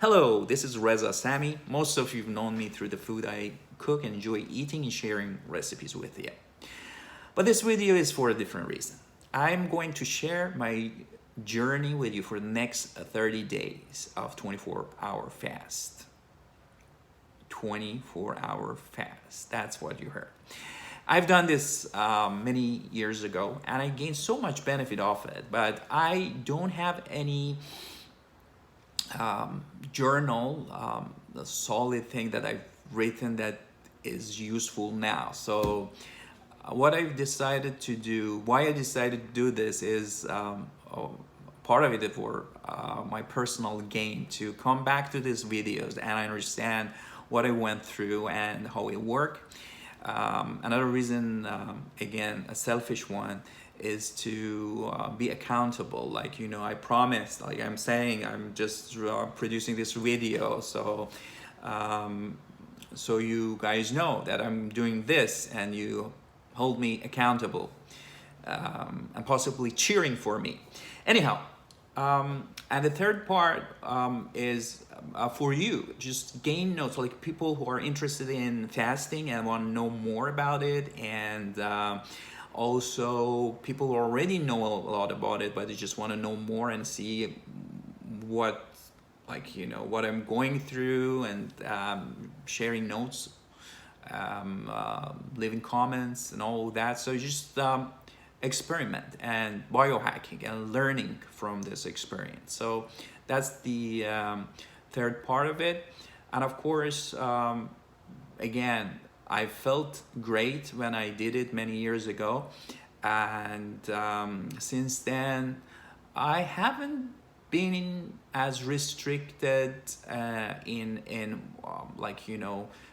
Hello, this is Reza Sami. Most of you've known me through the food I cook and enjoy eating and sharing recipes with you. But this video is for a different reason. I'm going to share my journey with you for the next 30 days of 24-hour fast. 24-hour fast, that's what you heard. I've done this many years ago and I gained so much benefit off it, but I don't have any journal, a solid thing that I've written that is useful now. So what I've decided to do, why I decided to do this is part of it for my personal gain, to come back to these videos and understand what I went through and how it worked. Another reason, again, a selfish one, is to be accountable. Like, I promised, like I'm saying, I'm just producing this video. So you guys know that I'm doing this and you hold me accountable and possibly cheering for me. Anyhow, and the third part is for you, just gain notes, like people who are interested in fasting and want to know more about it, and also people who already know a lot about it, but they just want to know more and see what, what I'm going through, and sharing notes, leaving comments and all that. So just experiment and biohacking and learning from this experience. So that's the third part of it. And of course, again, I felt great when I did it many years ago, and since then I haven't been as restricted in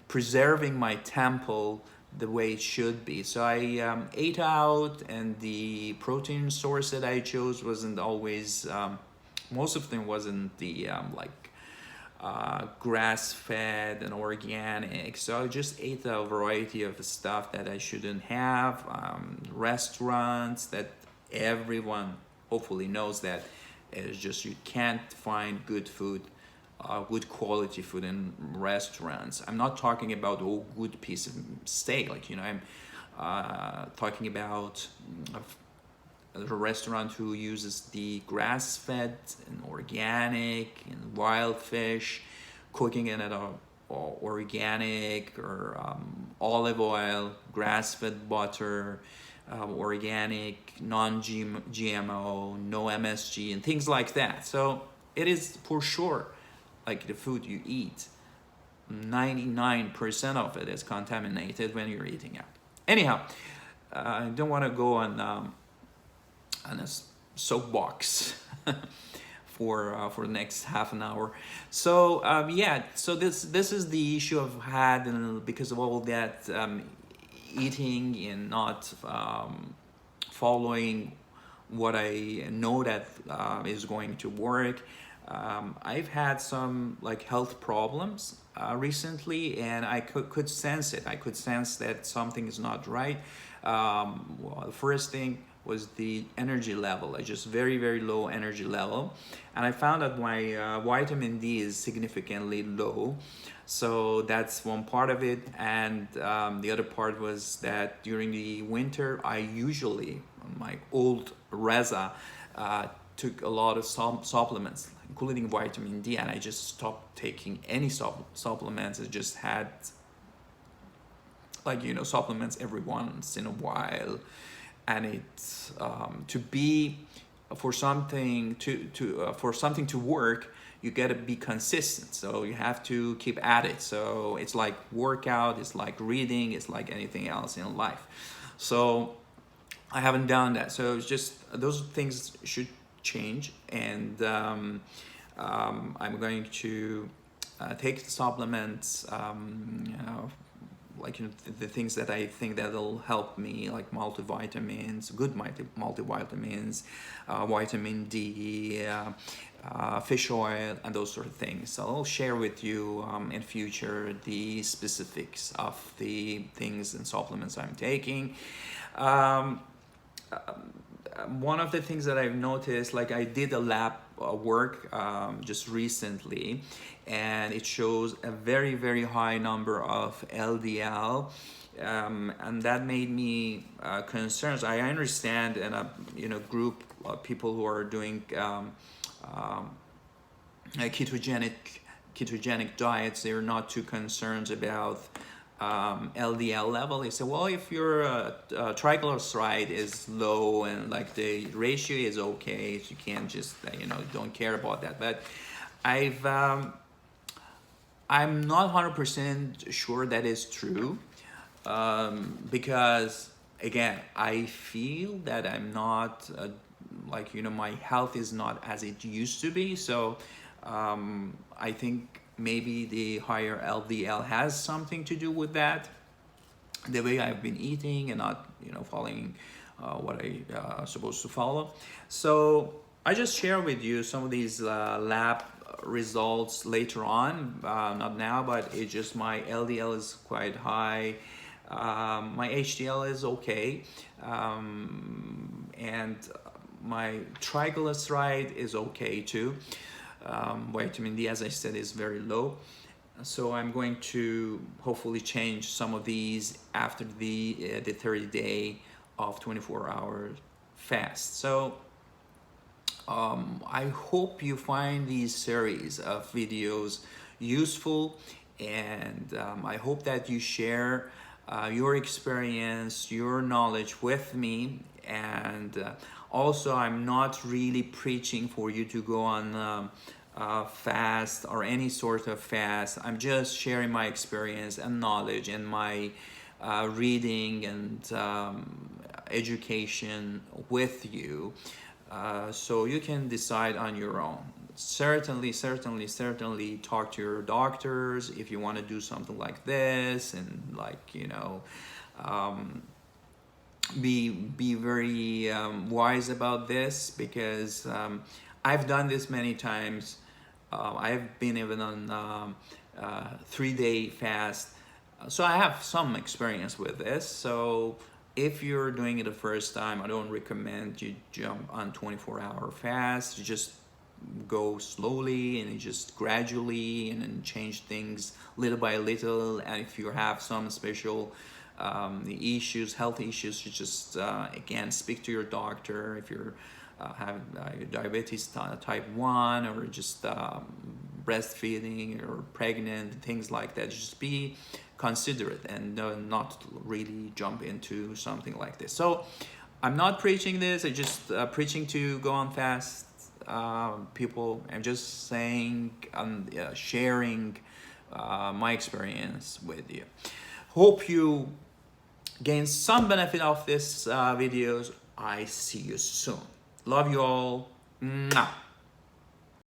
preserving my temple the way it should be. So I ate out, and the protein source that I chose wasn't always, most of them wasn't the grass-fed and organic. So I just ate a variety of stuff that I shouldn't have. Restaurants that everyone hopefully knows that it's just, you can't find good food, good quality food in restaurants. I'm not talking about a good piece of steak, I'm talking about a restaurant who uses the grass-fed and organic and wild fish, cooking it at a organic or olive oil, grass-fed butter, organic, non-GMO, no MSG, and things like that. So it is for sure, like the food you eat, 99% of it is contaminated when you're eating out. Anyhow, I don't want to go on a soapbox for the next half an hour. So so this is the issue I've had, and because of all that eating and not following what I know that is going to work. I've had some health problems recently, and I could sense it. I could sense that something is not right. Well, the first thing was the energy level. I just very low energy level, and I found that my vitamin D is significantly low. So that's one part of it, and the other part was that during the winter, I usually, my old Reza, took a lot of supplements, including vitamin D, and I just stopped taking any supplements. I just had supplements every once in a while, and it's to be for something to work, you gotta be consistent. So you have to keep at it. So it's like workout, it's like reading, it's like anything else in life. So I haven't done that. So it's just those things should change, and I'm going to take the supplements, the things that I think that'll help me, like multivitamins, good multivitamins, vitamin D, fish oil, and those sort of things. So I'll share with you in future the specifics of the things and supplements I'm taking. One of the things that I've noticed, I did a lab work just recently, and it shows a very, very high number of LDL. And that made me concerned. I understand in a group of people who are doing ketogenic diets, they're not too concerned about LDL level. They say, well, if your triglyceride is low and like the ratio is okay, so you can't just don't care about that. But I'm not 100% sure that is true, because again, I feel that I'm not my health is not as it used to be. So I think maybe the higher LDL has something to do with that, the way I've been eating and not following what I supposed to follow. So I just share with you some of these lab results later on, not now, but it's just my LDL is quite high. My HDL is okay, and my triglyceride is okay too. Vitamin D, as I said, is very low. So I'm going to hopefully change some of these after the 30-day of 24-hour fast. So I hope you find these series of videos useful, and I hope that you share your experience, your knowledge with me. And also, I'm not really preaching for you to go on fast or any sort of fast. I'm just sharing my experience and knowledge and my reading and education with you, so you can decide on your own. Certainly talk to your doctors if you want to do something like this, and be very wise about this, because I've done this many times. I've been even on 3-day fast, so I have some experience with this. So if you're doing it the first time, I don't recommend you jump on 24-hour fast. You just go slowly and just gradually, and then change things little by little. And if you have some special health issues, you just again speak to your doctor. If you're have diabetes type 1, or just breastfeeding or pregnant, things like that, just be considerate and not really jump into something like this. So I'm not preaching this. I'm just preaching to go on fast, people. I'm just saying, sharing my experience with you. Hope you gain some benefit of this videos. I see you soon. Love you all. Mwah.